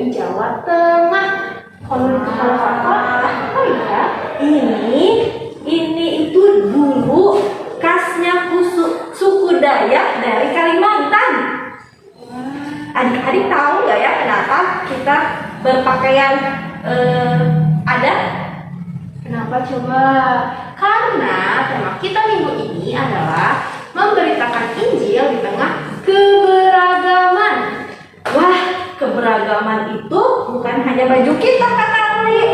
dari Jawa Tengah. Kalau kakak apa ya? Ini itu dulu khasnya suku Dayak dari Kalimantan. Adik-adik tahu nggak ya kenapa kita berpakaian adat? Kenapa coba? Karena tema kita minggu ini adalah memberitakan Injil di tengah keberagaman. Wah, keberagaman itu bukan hanya baju kita, Kak Uli.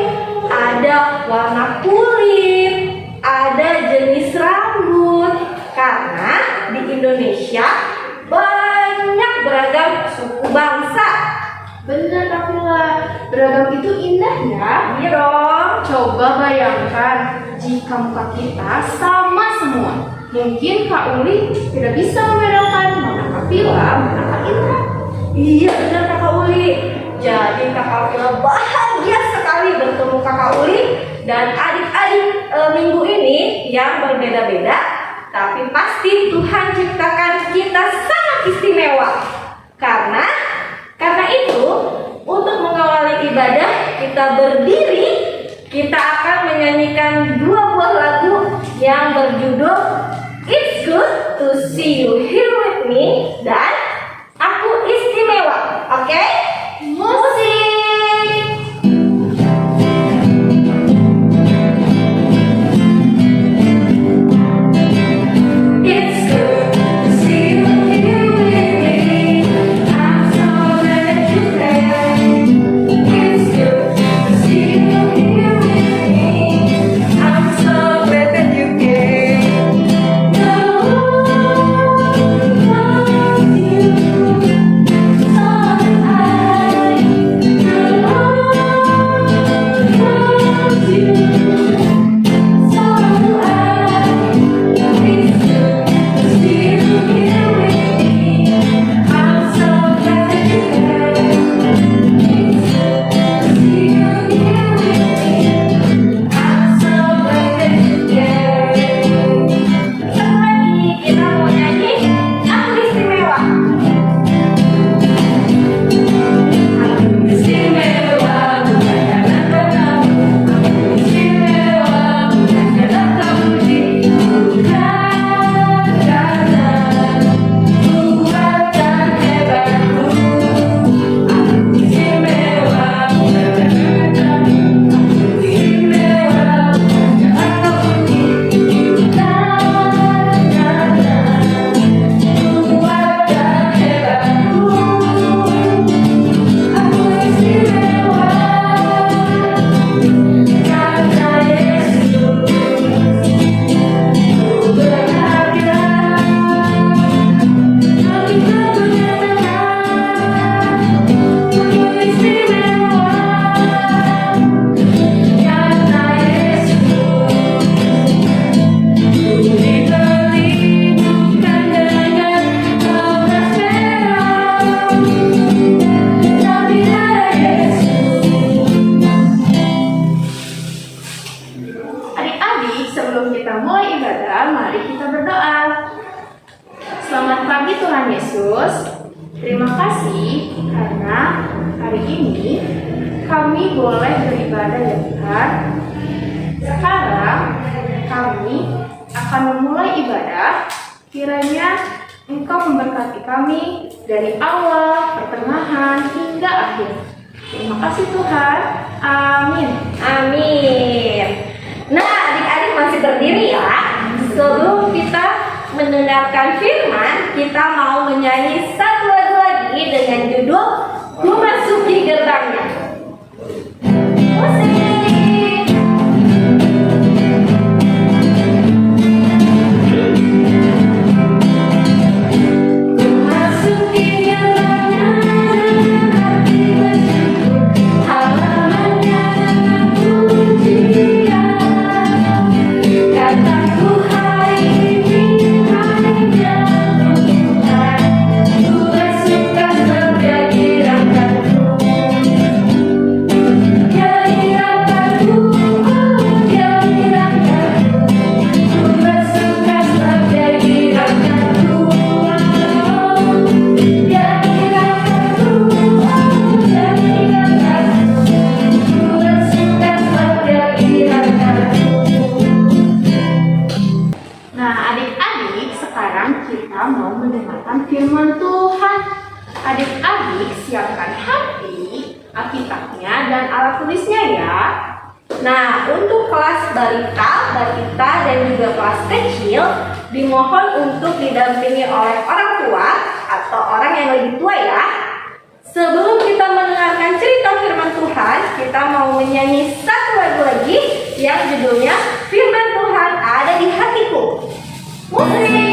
Ada warna kulit, ada jenis rambut. Karena di Indonesia banyak beragam suku bangsa. Benar, Kak Vila. Beragam itu indah ya. Iya dong. Coba bayangkan jika muka kita sama semua. Mungkin Kak Uli tidak bisa membedakan mana Kak Vila, mana Kak Indra. Iya benar Kakak Uli. Jadi Kakak Vila bahagia sekali bertemu Kakak Uli dan adik-adik minggu ini yang berbeda-beda, tapi pasti Tuhan ciptakan kita sangat istimewa. Karena itu untuk mengawali ibadah kita berdiri, kita akan menyanyikan dua buah lagu yang berjudul It's Good to See You Here With Me dan Aku Istimewa. Oke? Musik. Sebelum kita mulai ibadah, mari kita berdoa. Selamat pagi Tuhan Yesus. Terima kasih karena hari ini kami boleh beribadah ya Tuhan. Sekarang kami akan memulai ibadah. Kiranya Engkau memberkati kami dari awal, pertengahan, hingga akhir. Terima kasih Tuhan. Amin. Amin. Nah, adik-adik masih berdiri ya. Sebelum kita mendengarkan firman, kita mau menyanyi satu lagu lagi dengan judul Ku Masuki Gerbangnya. Musik. Suka Alkitabnya dan alat tulisnya ya. Nah, untuk kelas balita, dan juga kelas kecil, dimohon untuk didampingi oleh orang tua atau orang yang lebih tua ya. Sebelum kita mendengarkan cerita firman Tuhan, kita mau menyanyi satu lagu lagi yang judulnya Firman Tuhan Ada di Hatiku. Musik!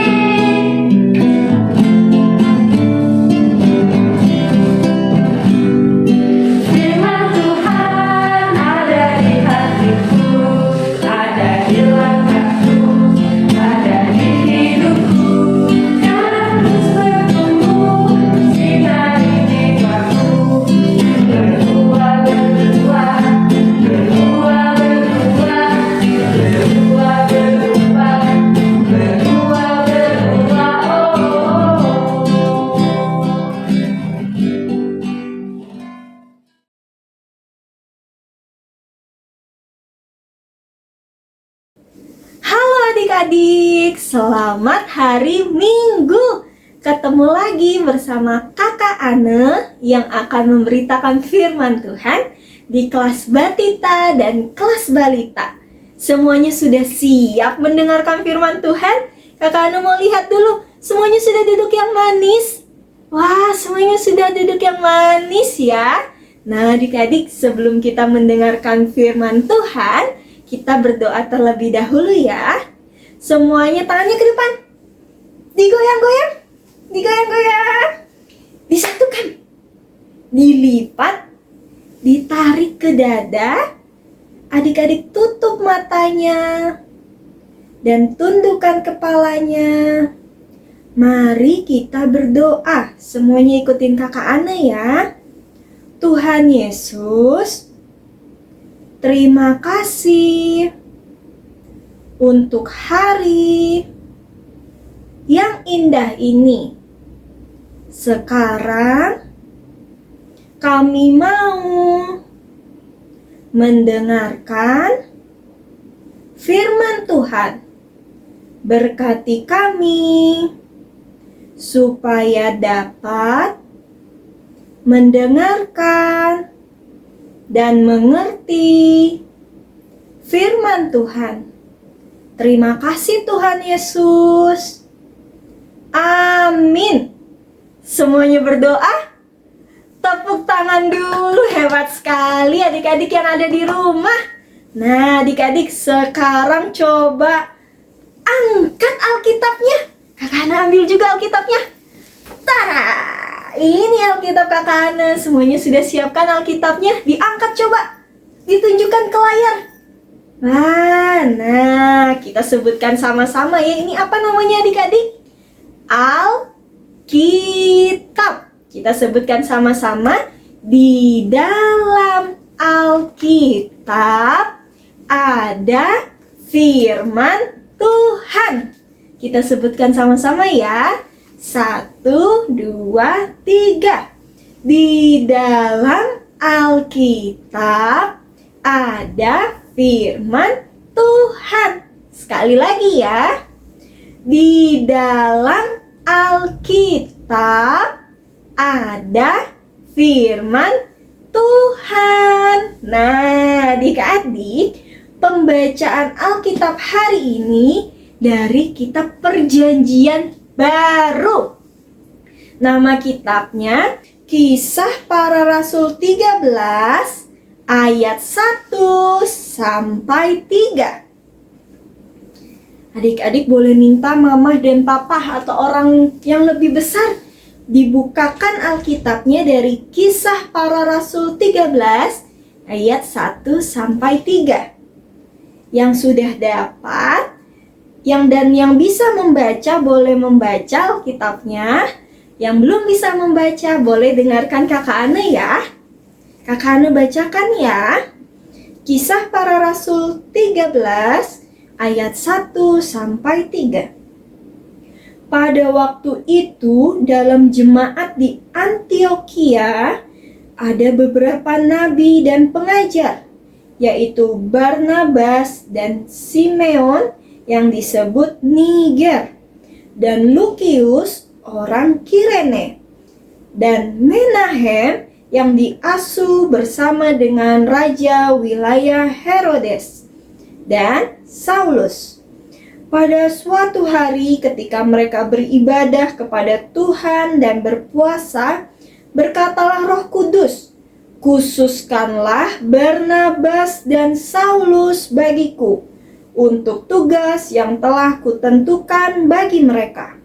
Adik-adik, selamat hari Minggu. Ketemu lagi bersama Kakak Ane yang akan memberitakan firman Tuhan di kelas Batita dan kelas Balita. Semuanya sudah siap mendengarkan firman Tuhan? Kakak Ane mau lihat dulu, semuanya sudah duduk yang manis? Wah, semuanya sudah duduk yang manis ya. Nah, adik-adik, sebelum kita mendengarkan firman Tuhan, kita berdoa terlebih dahulu ya. Semuanya tangannya ke depan. Digoyang-goyang. Digoyang-goyang. Disatukan. Dilipat. Ditarik ke dada. Adik-adik tutup matanya. Dan tundukkan kepalanya. Mari kita berdoa. Semuanya ikutin kakak Ane ya. Tuhan Yesus, terima kasih untuk hari yang indah ini. Sekarang kami mau mendengarkan firman Tuhan. Berkati kami supaya dapat mendengarkan dan mengerti firman Tuhan. Terima kasih Tuhan Yesus. Amin. Semuanya berdoa? Tepuk tangan dulu, hebat sekali adik-adik yang ada di rumah. Nah, adik-adik sekarang coba angkat Alkitabnya. Kakak Ana ambil juga Alkitabnya. Tara, ini Alkitab Kakak Ana. Semuanya sudah siapkan Alkitabnya. Diangkat coba. Ditunjukkan ke layar. Nah, kita sebutkan sama-sama ya. Ini apa namanya adik-adik? Alkitab. Kita sebutkan sama-sama. Di dalam Alkitab ada firman Tuhan. Kita sebutkan sama-sama ya. 1, 2, 3. Di dalam Alkitab ada firman Tuhan. Sekali lagi ya. Di dalam Alkitab ada firman Tuhan. Nah, adik-adik, pembacaan Alkitab hari ini dari kitab Perjanjian Baru. Nama kitabnya Kisah Para Rasul 13 ayat 1 sampai 3. Adik-adik boleh minta mamah dan papa atau orang yang lebih besar dibukakan Alkitabnya dari Kisah Para Rasul 13 ayat 1 sampai 3. Yang sudah dapat, yang bisa membaca boleh membaca Alkitabnya. Yang belum bisa membaca boleh dengarkan kakak Ane ya. Kakak Ane bacakan ya. Kisah Para Rasul 13 ayat 1 sampai 3. Pada waktu itu dalam jemaat di Antiokhia ada beberapa nabi dan pengajar, yaitu Barnabas dan Simeon yang disebut Niger, dan Lukius orang Kirene, dan Menahem yang diasuh bersama dengan raja wilayah Herodes dan Saulus. Pada suatu hari ketika mereka beribadah kepada Tuhan dan berpuasa, berkatalah Roh Kudus, "Khususkanlah Barnabas dan Saulus bagiku untuk tugas yang telah kutentukan bagi mereka."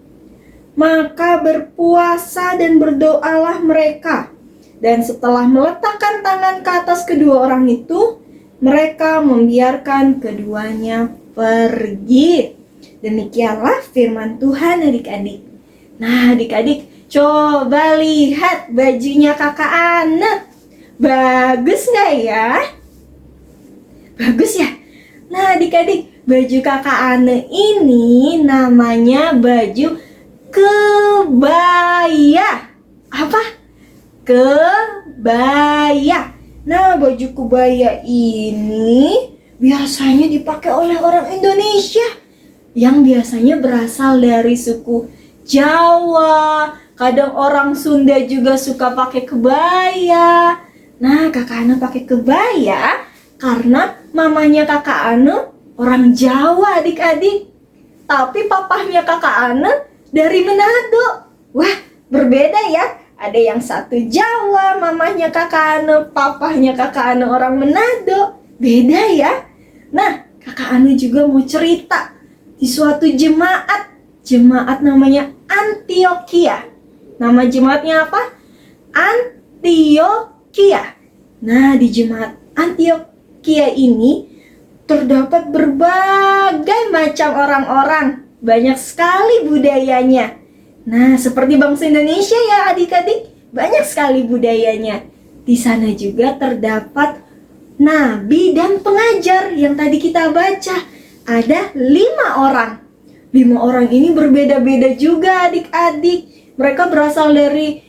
Maka berpuasa dan berdoalah mereka, dan setelah meletakkan tangan ke atas kedua orang itu, mereka membiarkan keduanya pergi. Demikianlah firman Tuhan, adik-adik. Nah, adik-adik, coba lihat bajunya kakak Ana. Bagus nggak ya? Bagus ya? Nah, adik-adik, baju kakak Ana ini namanya baju kebaya. Apa? Kebaya. Nah, baju kebaya ini biasanya dipakai oleh orang Indonesia yang biasanya berasal dari suku Jawa. Kadang orang Sunda juga suka pakai kebaya. Nah, kakak Ana pakai kebaya karena mamanya kakak Ana orang Jawa, adik-adik. Tapi papahnya kakak Ana dari Manado. Wah, berbeda ya. Ada yang satu Jawa, mamahnya kakak Ana, papahnya kakak Ana orang Manado. Beda ya. Nah, kakak Ana juga mau cerita di suatu jemaat. Jemaat namanya Antioquia. Nama jemaatnya apa? Antioquia. Nah, di jemaat Antioquia ini terdapat berbagai macam orang-orang. Banyak sekali budayanya. Nah, seperti bangsa Indonesia ya adik-adik, banyak sekali budayanya. Di sana juga terdapat nabi dan pengajar yang tadi kita baca. Ada 5 orang. 5 orang ini berbeda-beda juga adik-adik. Mereka berasal dari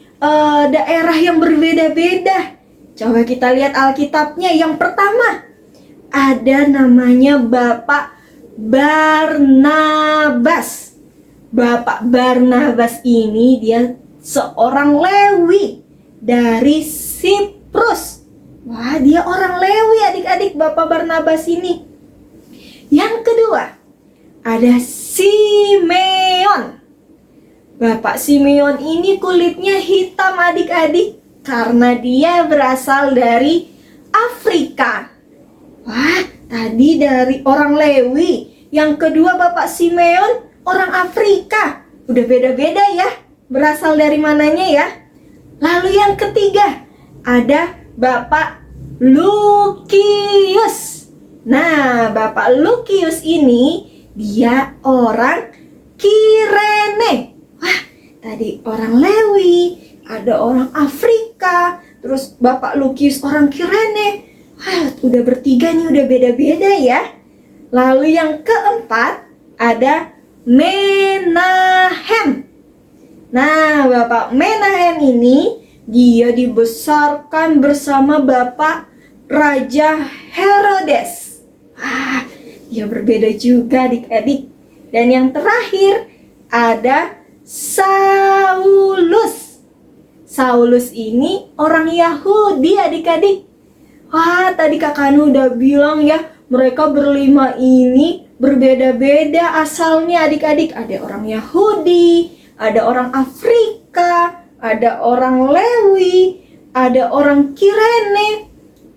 daerah yang berbeda-beda. Coba kita lihat Alkitabnya. Yang pertama, ada namanya Bapak Barnabas. Bapak Barnabas ini dia seorang Lewi dari Siprus. Wah, dia orang Lewi adik-adik, Bapak Barnabas ini. Yang kedua, ada Simeon. Bapak Simeon ini kulitnya hitam adik-adik karena dia berasal dari Afrika. Wah, tadi dari orang Lewi. Yang kedua Bapak Simeon orang Afrika. Udah beda-beda ya, berasal dari mananya ya. Lalu yang ketiga, ada Bapak Lukius. Nah, Bapak Lukius ini dia orang Kirene. Wah, tadi orang Lewi, ada orang Afrika, terus Bapak Lukius orang Kirene. Wah, udah bertiga nih, udah beda-beda ya. Lalu yang keempat, ada Menahem. Nah, Bapak Menahem ini dia dibesarkan bersama Bapak Raja Herodes. Ah, dia berbeda juga adik-adik. Dan yang terakhir ada Saulus. Saulus ini orang Yahudi adik-adik. Wah, tadi kakak Anu udah bilang ya, mereka berlima ini berbeda-beda asalnya adik-adik. Ada orang Yahudi, ada orang Afrika, ada orang Lewi, ada orang Kirene.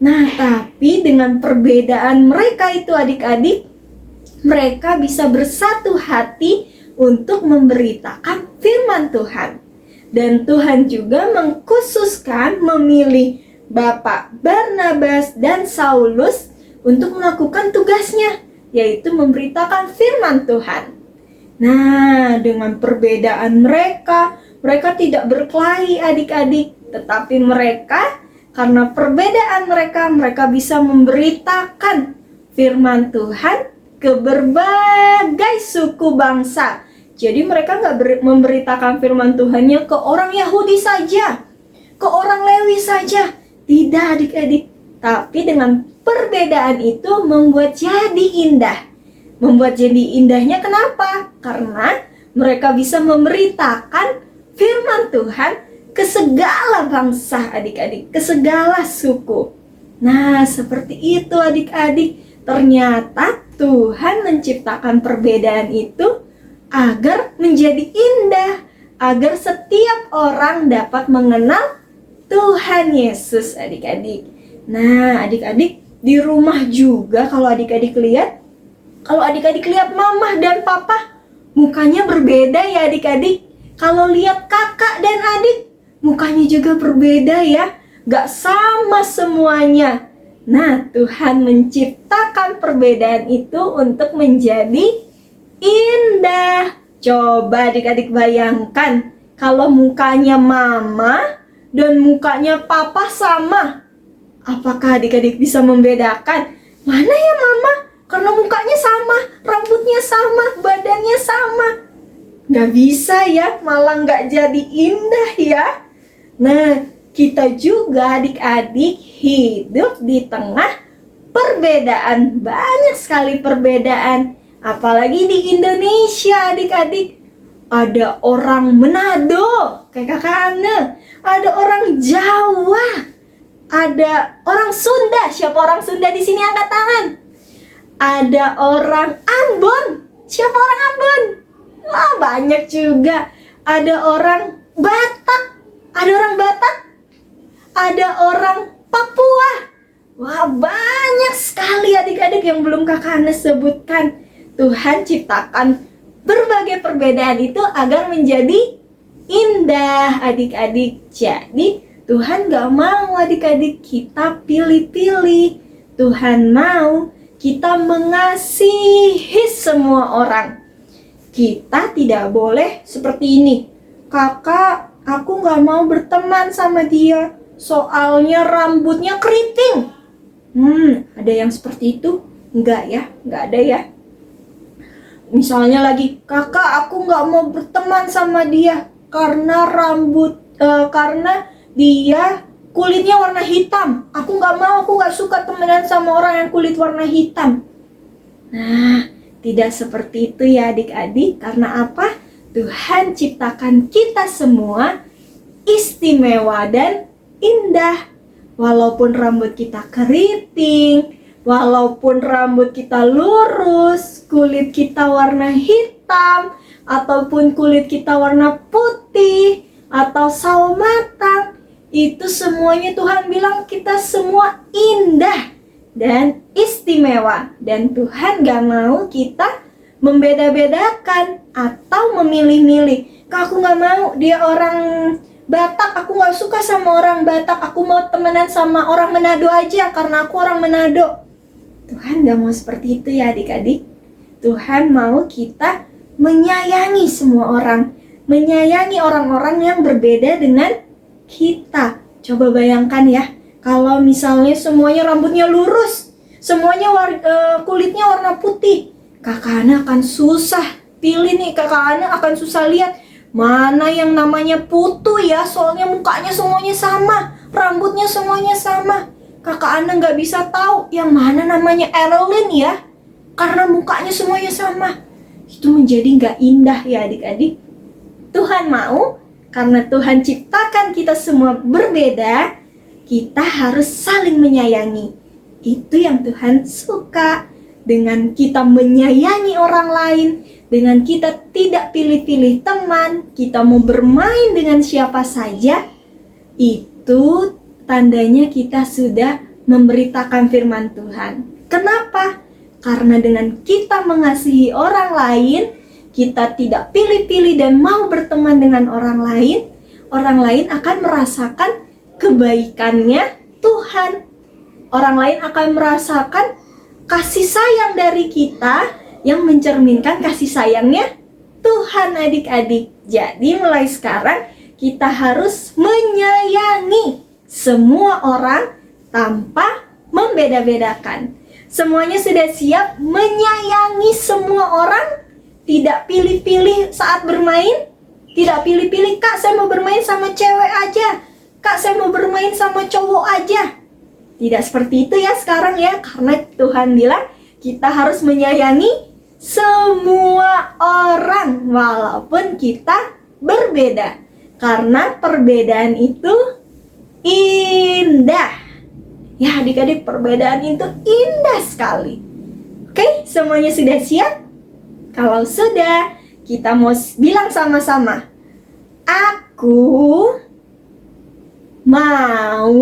Nah, tapi dengan perbedaan mereka itu adik-adik, mereka bisa bersatu hati untuk memberitakan firman Tuhan. Dan Tuhan juga mengkhususkan memilih Bapak Barnabas dan Saulus untuk melakukan tugasnya, yaitu memberitakan firman Tuhan. Nah, dengan perbedaan mereka tidak berkelahi adik-adik, tetapi mereka karena perbedaan mereka bisa memberitakan firman Tuhan ke berbagai suku bangsa. Jadi mereka nggak memberitakan firman Tuhannya ke orang Yahudi saja, ke orang Lewi saja. Tidak adik-adik, tapi dengan perbedaan itu membuat jadi indah. Membuat jadi indahnya kenapa? Karena mereka bisa memberitakan firman Tuhan ke segala bangsa adik-adik, ke segala suku. Nah, seperti itu adik-adik. Ternyata Tuhan menciptakan perbedaan itu agar menjadi indah, agar setiap orang dapat mengenal Tuhan Yesus adik-adik. Nah, adik-adik di rumah juga kalau adik-adik lihat mama dan papa mukanya berbeda ya adik-adik. Kalau lihat kakak dan adik mukanya juga berbeda ya, gak sama semuanya. Nah, Tuhan menciptakan perbedaan itu untuk menjadi indah. Coba adik-adik bayangkan kalau mukanya mama dan mukanya papa sama. Apakah adik-adik bisa membedakan mana ya mama? Karena mukanya sama, rambutnya sama, badannya sama. Gak bisa ya, malah gak jadi indah ya. Nah, kita juga adik-adik hidup di tengah perbedaan. Banyak sekali perbedaan. Apalagi di Indonesia adik-adik. Ada orang Manado, kayak kakak Ana. Ada orang Jawa. Ada orang Sunda. Siapa orang Sunda di sini angkat tangan? Ada orang Ambon. Siapa orang Ambon? Wah, banyak juga. Ada orang Batak. Ada orang Batak. Ada orang Papua. Wah, banyak sekali adik-adik yang belum kakak Ana sebutkan. Tuhan ciptakan berbagai perbedaan itu agar menjadi indah adik-adik. Jadi Tuhan gak mau adik-adik kita pilih-pilih. Tuhan mau kita mengasihi semua orang. Kita tidak boleh seperti ini. Kakak, aku gak mau berteman sama dia, soalnya rambutnya keriting. Ada yang seperti itu? Enggak ya, enggak ada ya. Misalnya lagi, kakak aku gak mau berteman sama dia karena karena dia kulitnya warna hitam. Aku gak mau, aku gak suka temenan sama orang yang kulit warna hitam. Nah, tidak seperti itu ya adik-adik. Karena apa? Tuhan ciptakan kita semua istimewa dan indah. Walaupun rambut kita keriting, walaupun rambut kita lurus, kulit kita warna hitam, ataupun kulit kita warna putih, atau sawo matang, itu semuanya Tuhan bilang kita semua indah dan istimewa. Dan Tuhan gak mau kita membeda-bedakan atau memilih-milih. Kak, aku gak mau dia orang Batak, aku gak suka sama orang Batak, aku mau temenan sama orang Manado aja karena aku orang Manado. Tuhan gak mau seperti itu ya adik-adik. Tuhan mau kita menyayangi semua orang, menyayangi orang-orang yang berbeda dengan kita. Coba bayangkan ya, kalau misalnya semuanya rambutnya lurus, semuanya kulitnya warna putih, kakak Ana akan susah pilih nih, kakak Ana akan susah lihat mana yang namanya putu ya, soalnya mukanya semuanya sama, rambutnya semuanya sama. Kakak Ana nggak bisa tahu yang mana namanya Erlin ya, karena mukanya semuanya sama. Itu menjadi nggak indah ya adik-adik. Tuhan mau, karena Tuhan ciptakan kita semua berbeda, kita harus saling menyayangi. Itu yang Tuhan suka. Dengan kita menyayangi orang lain, dengan kita tidak pilih-pilih teman, kita mau bermain dengan siapa saja, itu tandanya kita sudah memberitakan firman Tuhan. Kenapa? Karena dengan kita mengasihi orang lain, kita tidak pilih-pilih dan mau berteman dengan orang lain akan merasakan kebaikannya Tuhan. Orang lain akan merasakan kasih sayang dari kita yang mencerminkan kasih sayangnya Tuhan adik-adik. Jadi mulai sekarang kita harus menyayangi semua orang tanpa membeda-bedakan. Semuanya sudah siap menyayangi semua orang, tidak pilih-pilih saat bermain, tidak pilih-pilih, kak saya mau bermain sama cewek aja, kak saya mau bermain sama cowok aja. Tidak seperti itu ya sekarang ya, karena Tuhan bilang kita harus menyayangi semua orang walaupun kita berbeda. Karena perbedaan itu indah. Ya adik-adik, perbedaan itu indah sekali. Oke, semuanya sudah siap? Kalau sudah, kita mau bilang sama-sama. Aku mau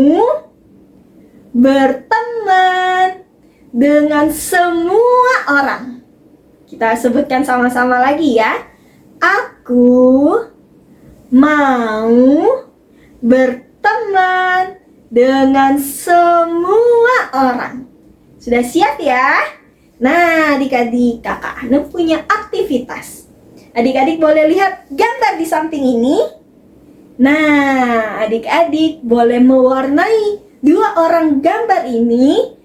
berteman dengan semua orang. Kita sebutkan sama-sama lagi ya. Aku mau berteman dengan semua orang. Sudah siap ya? Nah, adik-adik, Kakak Anu punya aktivitas. Adik-adik boleh lihat gambar di samping ini. Nah, adik-adik boleh mewarnai dua orang gambar ini.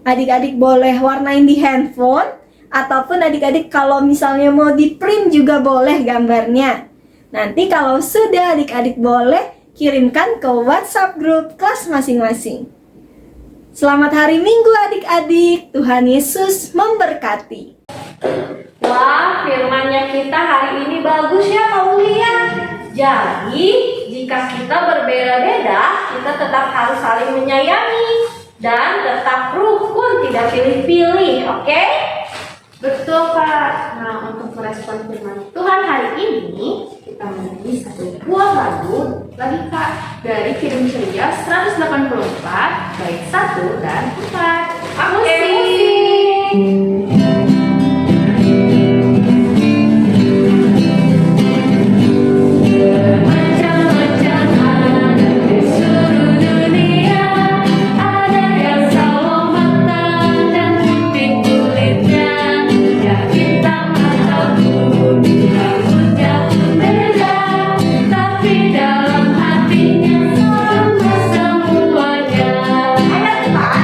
Adik-adik boleh warnain di handphone, ataupun adik-adik kalau misalnya mau di print juga boleh gambarnya. Nanti kalau sudah, adik-adik boleh kirimkan ke WhatsApp grup kelas masing-masing. Selamat hari Minggu adik-adik. Tuhan Yesus memberkati. Wah, firmannya kita hari ini bagus ya Kak Ulia. Jadi, jika kita berbeda-beda, kita tetap harus saling menyayangi dan tetap rukun, tidak pilih-pilih, oke? Betul Kak. Nah, untuk merespon firman Tuhan hari ini, kita menyanyi satu buah lagu lagi Kak, dari Kirim Ceria 184 bait 1 dan 4. Oke, musik. Macam-macam ada di seluruh dunia, ada yang sawo matang dan putih kulitnya, yang hitam atau kuning, rambutnya pun beda, tapi dalam hatinya sama semuanya. Ada empat.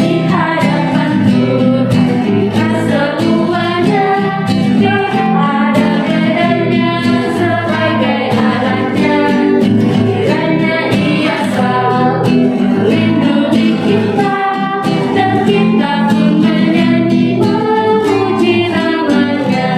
Di hadapan Tuhan kita semuanya, Dia ada bedanya sebagai anaknya. Kiranya Ia selalu melindungi kita, dan kita pun menyanyi memuji namanya.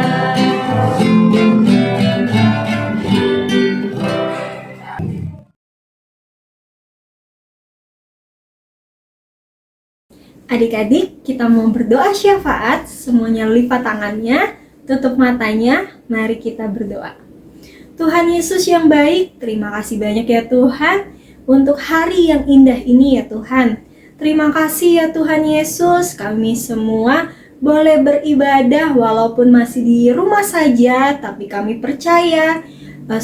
Adik-adik, kita mau berdoa syafaat. Semuanya lipat tangannya, tutup matanya. Mari kita berdoa. Tuhan Yesus yang baik, terima kasih banyak ya Tuhan untuk hari yang indah ini ya Tuhan. Terima kasih ya Tuhan Yesus, kami semua boleh beribadah walaupun masih di rumah saja, tapi kami percaya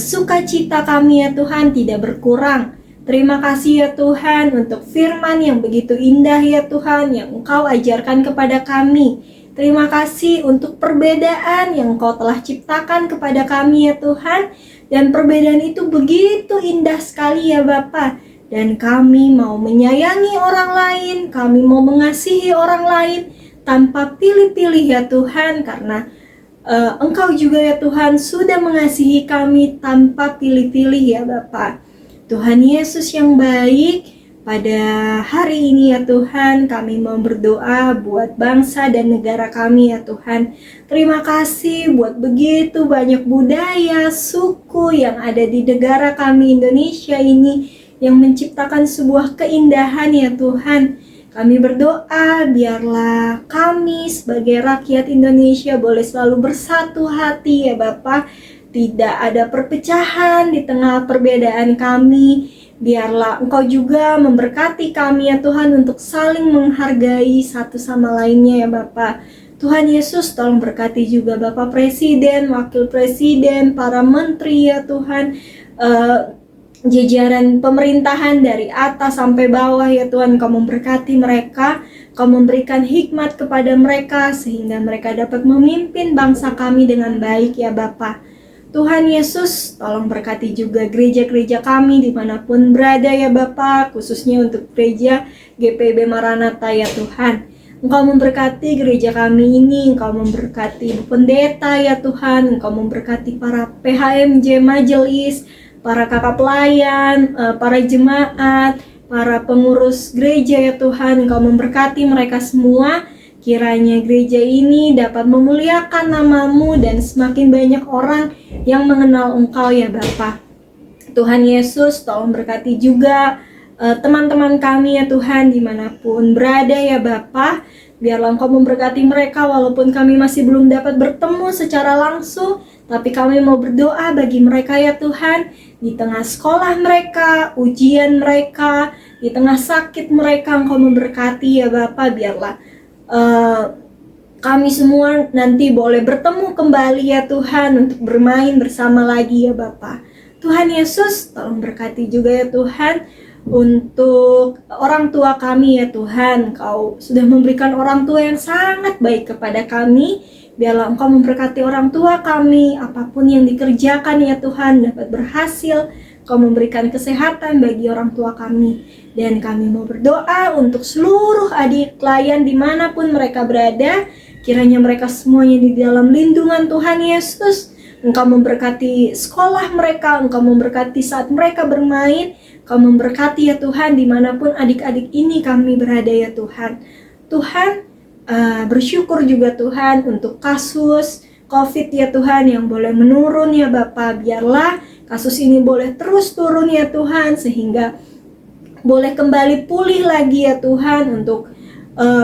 sukacita kami ya Tuhan tidak berkurang. Terima kasih ya Tuhan untuk firman yang begitu indah ya Tuhan yang Engkau ajarkan kepada kami. Terima kasih untuk perbedaan yang Engkau telah ciptakan kepada kami ya Tuhan. Dan perbedaan itu begitu indah sekali ya Bapa. Dan kami mau menyayangi orang lain, kami mau mengasihi orang lain tanpa pilih-pilih ya Tuhan. Karena Engkau juga ya Tuhan sudah mengasihi kami tanpa pilih-pilih ya Bapa. Tuhan Yesus yang baik, pada hari ini ya Tuhan kami mau berdoa buat bangsa dan negara kami ya Tuhan. Terima kasih buat begitu banyak budaya, suku yang ada di negara kami Indonesia ini yang menciptakan sebuah keindahan ya Tuhan. Kami berdoa biarlah kami sebagai rakyat Indonesia boleh selalu bersatu hati ya Bapa. Tidak ada perpecahan di tengah perbedaan kami. Biarlah Engkau juga memberkati kami ya Tuhan untuk saling menghargai satu sama lainnya ya Bapa. Tuhan Yesus tolong berkati juga Bapak Presiden, Wakil Presiden, para menteri ya Tuhan, jajaran pemerintahan dari atas sampai bawah ya Tuhan. Engkau memberkati mereka, Engkau memberikan hikmat kepada mereka sehingga mereka dapat memimpin bangsa kami dengan baik ya Bapa. Tuhan Yesus, tolong berkati juga gereja-gereja kami dimanapun berada ya Bapa, khususnya untuk gereja GPIB Maranatha ya Tuhan. Engkau memberkati gereja kami ini, Engkau memberkati pendeta ya Tuhan, Engkau memberkati para PHMJ majelis, para kakak pelayan, para jemaat, para pengurus gereja ya Tuhan. Engkau memberkati mereka semua. Kiranya gereja ini dapat memuliakan nama-Mu dan semakin banyak orang yang mengenal Engkau ya Bapa. Tuhan Yesus, tolong berkati juga teman-teman kami ya Tuhan dimanapun berada ya Bapa. Biarlah Engkau memberkati mereka walaupun kami masih belum dapat bertemu secara langsung, tapi kami mau berdoa bagi mereka ya Tuhan. Di tengah sekolah mereka, ujian mereka, di tengah sakit mereka, Engkau memberkati ya Bapa. Biarlah kami semua nanti boleh bertemu kembali ya Tuhan untuk bermain bersama lagi ya Bapa. Tuhan Yesus, tolong berkati juga ya Tuhan untuk orang tua kami ya Tuhan. Engkau sudah memberikan orang tua yang sangat baik kepada kami. Biarlah Engkau memberkati orang tua kami, apapun yang dikerjakan ya Tuhan dapat berhasil. Engkau memberikan kesehatan bagi orang tua kami. Dan kami mau berdoa untuk seluruh adik klien dimanapun mereka berada. Kiranya mereka semuanya di dalam lindungan Tuhan Yesus. Engkau memberkati sekolah mereka, Engkau memberkati saat mereka bermain, Engkau memberkati ya Tuhan dimanapun adik-adik ini kami berada ya Tuhan. Tuhan, bersyukur juga Tuhan untuk kasus COVID ya Tuhan yang boleh menurun ya Bapa. Biarlah kasus ini boleh terus turun ya Tuhan sehingga boleh kembali pulih lagi ya Tuhan untuk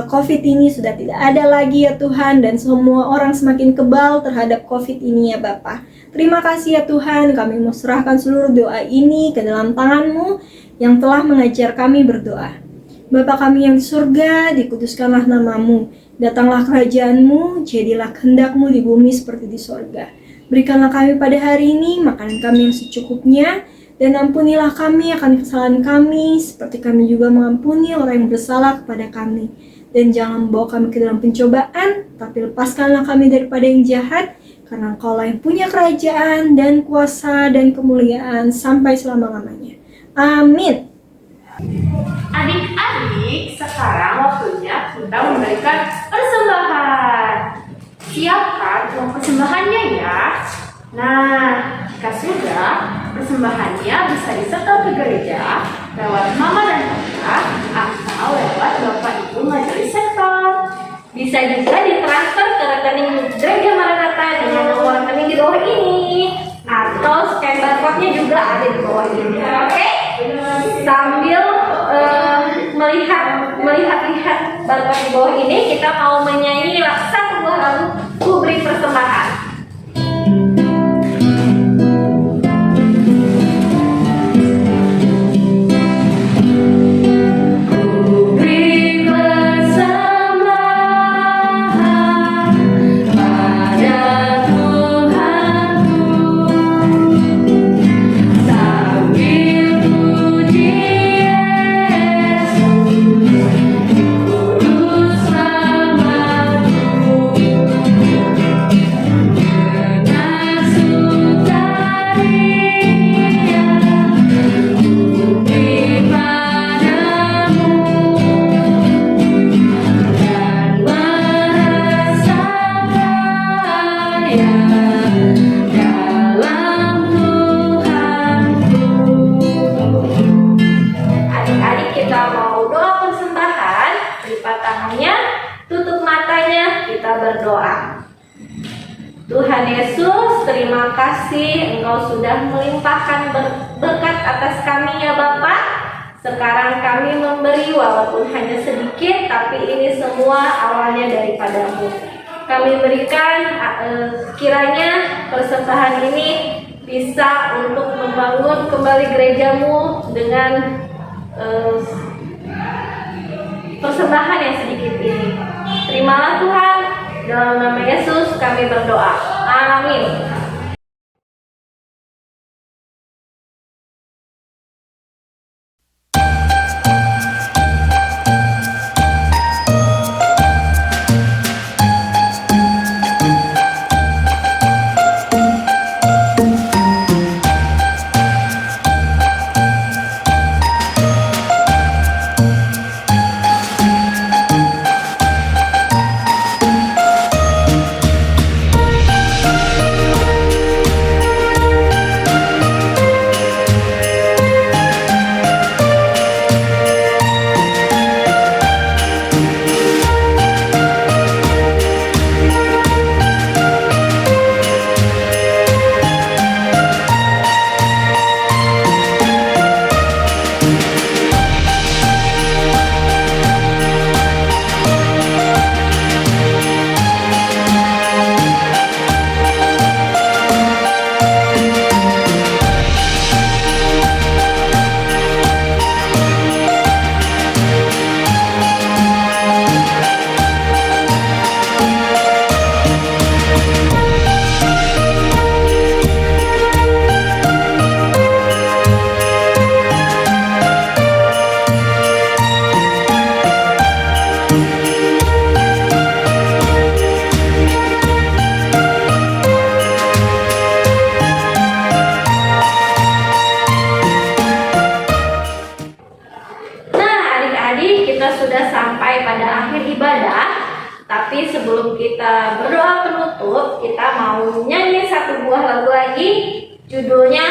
COVID ini sudah tidak ada lagi ya Tuhan dan semua orang semakin kebal terhadap COVID ini ya Bapa. Terima kasih ya Tuhan, kami mau serahkan seluruh doa ini ke dalam tangan-Mu yang telah mengajar kami berdoa. Bapa kami yang di surga, dikuduskanlah nama-Mu, datanglah kerajaan-Mu, jadilah kehendak-Mu di bumi seperti di surga. Berikanlah kami pada hari ini makanan kami yang secukupnya, dan ampunilah kami akan kesalahan kami, seperti kami juga mengampuni orang yang bersalah kepada kami. Dan jangan membawa kami ke dalam pencobaan, tapi lepaskanlah kami daripada yang jahat, karena Engkau-lah yang punya kerajaan dan kuasa dan kemuliaan sampai selama-lamanya. Amin. Adik-adik, sekarang waktunya kita memberikan persembahan. Siapkan uang persembahannya ya. Nah, jika sudah, persembahannya bisa disetor ke gereja lewat mama dan papa atau lewat bapak ibu majelis sektor. Bisa juga ditransfer ke rekening Gereja Maranatha dengan nomor rekening di bawah ini, atau scan barcode-nya juga ada di bawah ini. Oke? Sambil melihat barcode di bawah ini, kita mau menyanyi satu buah lagu Ku Beri Persembahan. Tuhan Yesus, terima kasih Engkau sudah melimpahkan berkat atas kami ya Bapa. Sekarang kami memberi walaupun hanya sedikit, tapi ini semua awalnya daripada-Mu. Kami berikan kiranya persembahan ini bisa untuk membangun kembali gereja-Mu dengan persembahan yang sedikit ini. Terimalah Tuhan. Dalam nama Yesus kami berdoa. Amin. kita sudah sampai pada akhir ibadah. Tapi sebelum kita berdoa penutup, kita mau nyanyi satu buah lagu lagi. Judulnya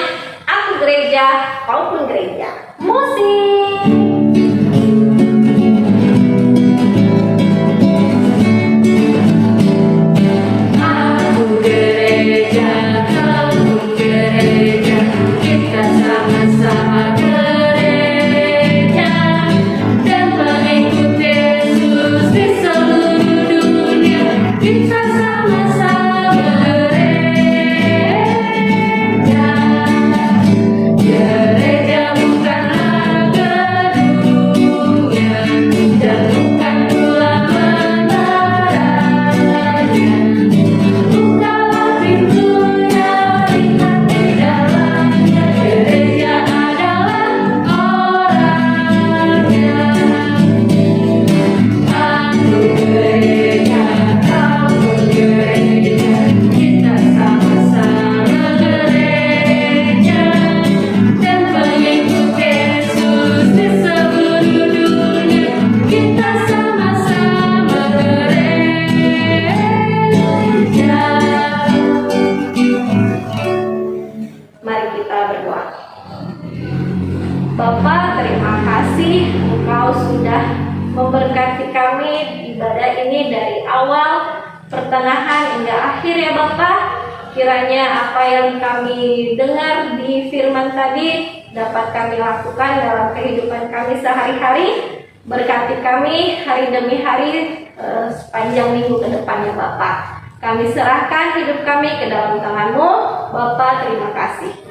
Aku Gereja, Kau Pun Gereja. Musik. Aku gereja, kau pun gereja, kita sama-sama gereja dan mengikut Yesus di seluruh dunia. Kita sama-sama gereja. Gereja bukanlah gedungnya dan bukan pula menaranya. Bukalah pintunya, lihat di dalamnya. Gereja adalah orangnya. Aku gereja, kau pun gereja, kita sama-sama gereja dan mengikut Yesus di seluruh dunia. Kita sama-sama gereja. Mari kita berdoa. Bapa, terima kasih Engkau sudah memberkati kami ibadah ini dari awal, pertengahan hingga akhir ya Bapa. Kiranya apa yang kami dengar di firman tadi dapat kami lakukan dalam kehidupan kami sehari-hari. Berkati kami hari demi hari sepanjang minggu ke depannya Bapa. Kami serahkan hidup kami ke dalam tangan-Mu. Bapa, terima kasih.